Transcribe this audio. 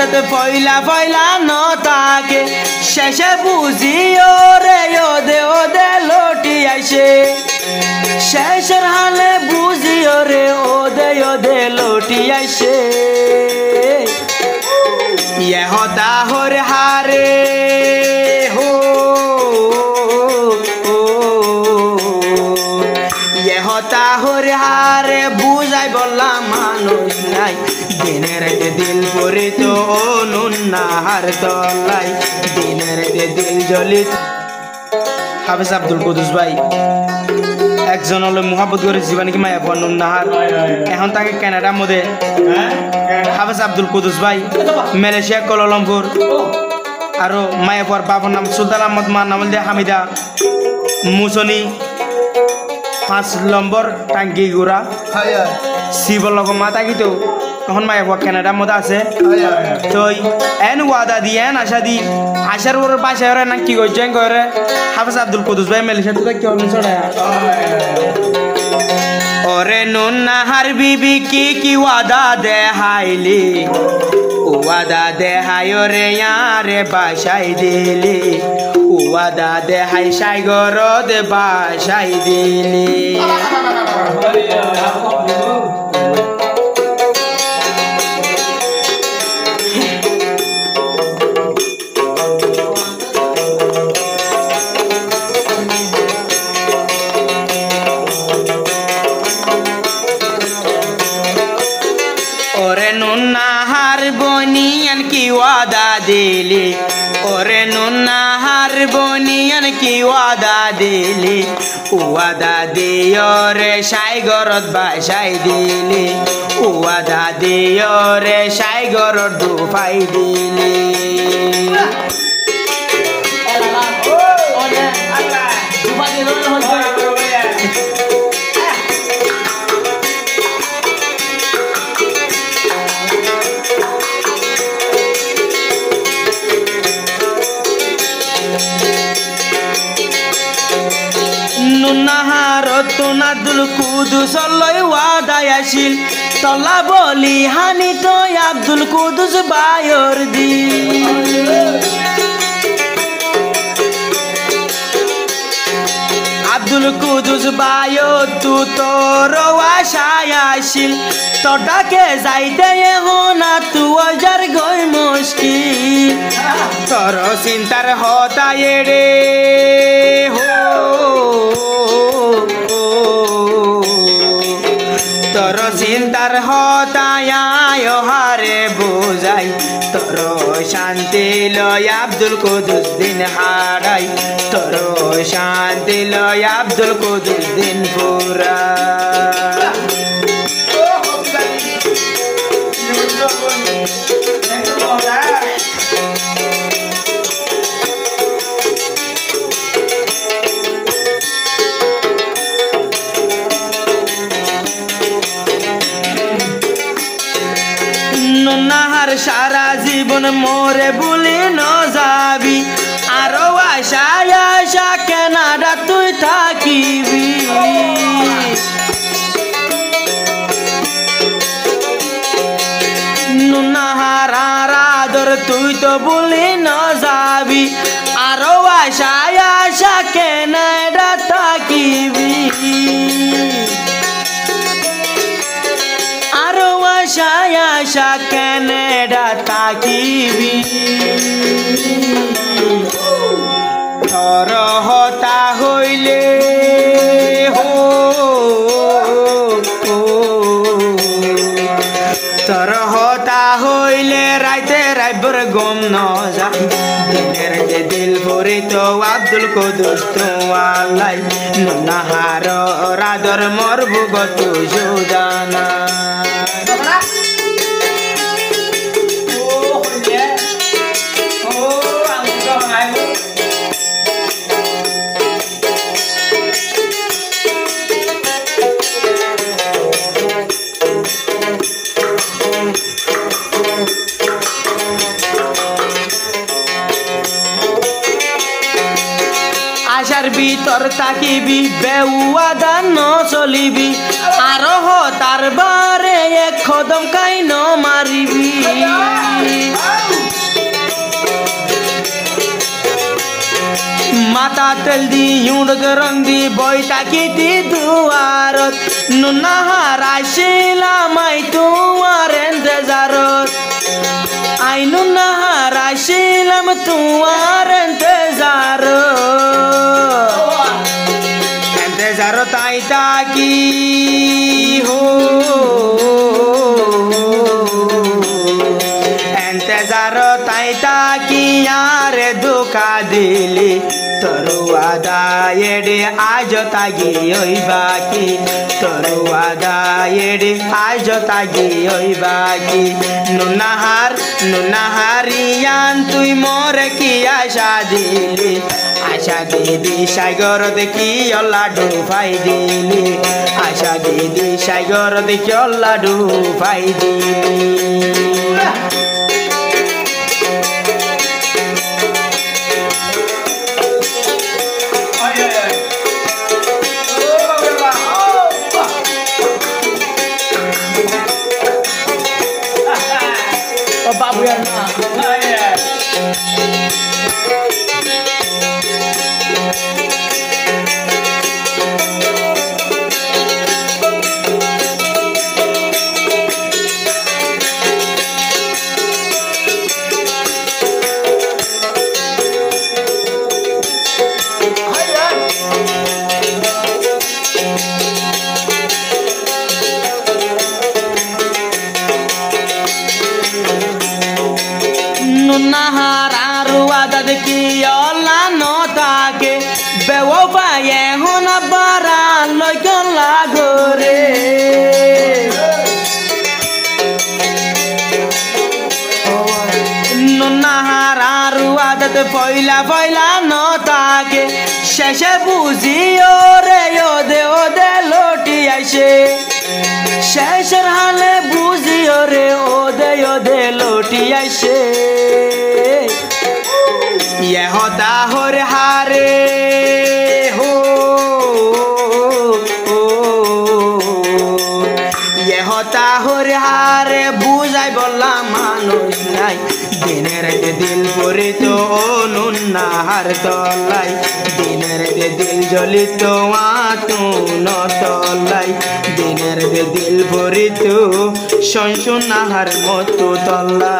ওয়াদাতে পয়লা পয়লা ন তাকে শেষে বুঝি ওরে ওদে লটি আইসে শেষের হালে বুঝি ওরে ওদে লটি আইসে ইয়ে হতা হর হারে হো ইয়ে হতা হর হারে বুঝাই বললাম মানুষ নাই দিনের দিল পরে তো নুন্নাহার তলাই দিনের দিল জ্বলিত হাফেজ আব্দুল কুদুস ভাই একজন হলো মুহাব্বত করে জীবনে কি মায়া পর নুন্নাহার এখন তাকে কানাডার মধ্যে হাফেজ আব্দুল কুদুস ভাই মালয়েশিয়া কোলালামপুর আর মায়াপুর বাবার নাম সুলতান আহমদ মার নাম দিয়ে হামিদা মুসনি 5 নম্বর টাঙ্কি গুড়া শিবর লগ মা থাকি তো তখন মায়াপুর কানাডার মধ্যে আছে তো এন ওয়াদা দি এন আশা দি আশার ওর বাসায় না কি করছেন করে হাফেজ আব্দুল কুদুস ভাই মালয়েশিয়া তো কি হবে ছড়ায়া ওরে নুন্নাহার বিবি কি ওয়াদা দেখাইলি ওয়াদা দেখাই রে ইয়ারে বাসাই দিলি ওয়াদা দেখাই সাইগরদ বাসাই দিলি ওরে নুন্নাহার বনিয়ান কি ওয়াদা দিলি ওরে নুন্নাহার বনিয়ান কি ওয়াদা দিলি ওয়াদা দিও রে সাইগরত বাসাই দিলি ওয়াদা দিও রে সাইগরত দুফাই দিলি নুন্নাহার আব্দুল কুদুস লই ওয়াদায় আসিল তলা বলি হানি তো আব্দুল কুদুস বায়র দি আব্দুল কুদুস বায়ো তু তোর আশায় আসিল তোটাকে যাইতে না তু যার গই মুশকিল তোর চিন্তার হতায় রে হো তোর চিন্তার হতায় হারে বোঝাই তোর শান্তি লয় আব্দুল কুদুস দিন হারাই তোর শান্তি লয় আব্দুল কুদুস দিন পুরা নুন্নাহার সারা জীবন মোরে বলি ন যাবি আরো আশায় আশা কানাডা তুই থাকিবি নুন্নাহার আদর তুই তো বলি ন যাবি আরো আশায় আশা কানাডা থাকিবি আরো আশায় আশা কানাডা থাকিবি তোর হতা হইলে হো তোর হতা হইলে রাইতে রাইবর গম ন যাই দিনের যে দিল ভরে তো আব্দুল কুদুস তো আলাই নুন্নাহার রাদর মরব গত সুদানা আশার ভিতর থাকিবি বেউয়াদা ন চলিবি আরো তার বারে এক কদম কাই ন মারিবি তেল দি ইউঁড়ত রং দি বই তাকিতি দুয়ারত নুনাহার আইছিলাম আই তোমার এন্তেজারত আই নুনাহার আইছিলাম তোমার এন্তেজারত আই তাকি হো এন্তেজারত আই তাকি আরে ধোকা দিলি তরুয়াদা এডে আজ তাগি ওই বাকি তরুয়াদা এডে আজ তাগি ওই বাকি নুনাহারিয়ান তুই মোরে কি আশা দিলি আশা দিদি সাগর দেখি লাডু ফাই দিলি আশা দিদি সাগর দেখি লাডু ফাই দিলি Babu ya na. Nunahar aruada de kiola nota que bebo vaye hona bara loy con la gore Nunahar aruada de foila nota que sheshe buzi ore ode loti aishe শেষের হালে বুঝি ওরে ওদে লটি আইসে ইহতা হরে হারে হো ইহতা হরে হারে বুঝাই বললাম মানুষ নাই দিনের দিল পরে তো নুনাহার তলাই দিনের দিল জ্বলিত আতুন তলাই দিনের দিল ভরিত শোনাহার মতো তলা